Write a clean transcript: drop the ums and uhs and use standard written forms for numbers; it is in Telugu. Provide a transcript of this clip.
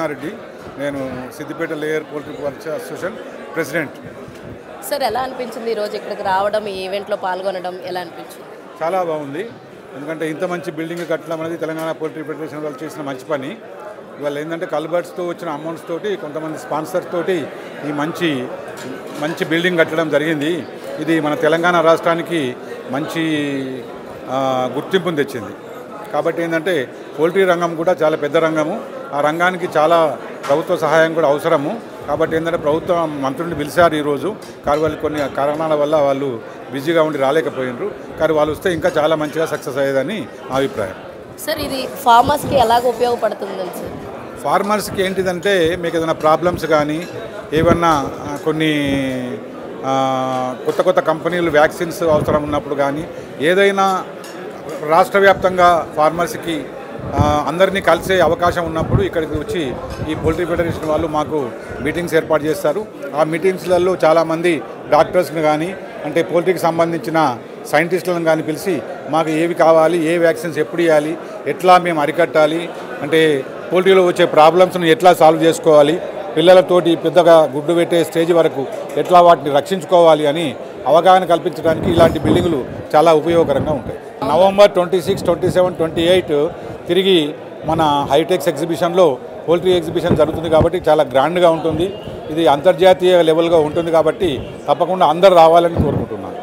కృష్ణారెడ్డి. నేను Siddipet layer poultry purchase association president. Sir ఎలా అనిపించింది ఈరోజు ఇక్కడికి రావడం, ఈ ఈవెంట్లో పాల్గొనడం ఎలా అనిపించింది? చాలా బాగుంది. ఎందుకంటే ఇంత మంచి బిల్డింగ్ కట్టడం అనేది తెలంగాణ పోల్ట్రీ ఫెడరేషన్ వాళ్ళు చేసిన మంచి పని. ఇవాళ ఏంటంటే కల్బర్ట్స్తో వచ్చిన అమౌంట్స్ తోటి కొంతమంది స్పాన్సర్స్ తోటి ఈ మంచి బిల్డింగ్ కట్టడం జరిగింది. ఇది మన తెలంగాణ రాష్ట్రానికి మంచి గుర్తింపును తెచ్చింది. కాబట్టి ఏంటంటే పోల్ట్రీ రంగం కూడా చాలా పెద్ద రంగము. ఆ రంగానికి చాలా ప్రభుత్వ సహాయం కూడా అవసరము. కాబట్టి ఏంటంటే ప్రభుత్వ మంత్రుల్ని పిలిచారు ఈరోజు. కానీ వాళ్ళు కొన్ని కారణాల వల్ల వాళ్ళు బిజీగా ఉండి రాలేకపోయినారు. కానీ వాళ్ళు వస్తే ఇంకా చాలా మంచిగా సక్సెస్ అయ్యేదని నా అభిప్రాయం. సార్ ఇది ఫార్మర్స్కి ఎలాగ ఉపయోగపడుతుంది సార్? ఫార్మర్స్కి ఏంటిదంటే మీకు ఏదైనా ప్రాబ్లమ్స్ కానీ ఏమన్నా కొన్ని కొత్త కంపెనీలు వ్యాక్సిన్స్ అవసరం ఉన్నప్పుడు కానీ ఏదైనా రాష్ట్ర వ్యాప్తంగా ఫార్మర్స్కి అందరినీ కలిసే అవకాశం ఉన్నప్పుడు ఇక్కడికి వచ్చి ఈ పోల్ట్రీ ఫెడరేషన్ వాళ్ళు మాకు మీటింగ్స్ ఏర్పాటు చేస్తారు. ఆ మీటింగ్స్లలో చాలామంది డాక్టర్స్ని కానీ అంటే పోల్ట్రీకి సంబంధించిన సైంటిస్టులను కానీ పిలిచి మాకు ఏవి కావాలి, ఏ వ్యాక్సిన్స్ ఎప్పుడు ఇవ్వాలి, ఎట్లా మేము అరికట్టాలి, అంటే పోల్ట్రీలో వచ్చే ప్రాబ్లమ్స్ను ఎట్లా సాల్వ్ చేసుకోవాలి, పిల్లలతోటి పెద్దగా గుడ్డు పెట్టే స్టేజ్ వరకు ఎట్లా వాటిని రక్షించుకోవాలి అని అవగాహన కల్పించడానికి ఇలాంటి బిల్డింగులు చాలా ఉపయోగకరంగా ఉంటాయి. నవంబర్ 26, 27, 28 తిరిగి మన హైటెక్స్ ఎగ్జిబిషన్లో పోల్ట్రీ ఎగ్జిబిషన్ జరుగుతుంది కాబట్టి చాలా గ్రాండ్గా ఉంటుంది. ఇది అంతర్జాతీయ లెవెల్గా ఉంటుంది కాబట్టి తప్పకుండా అందరూ రావాలని కోరుకుంటున్నాను.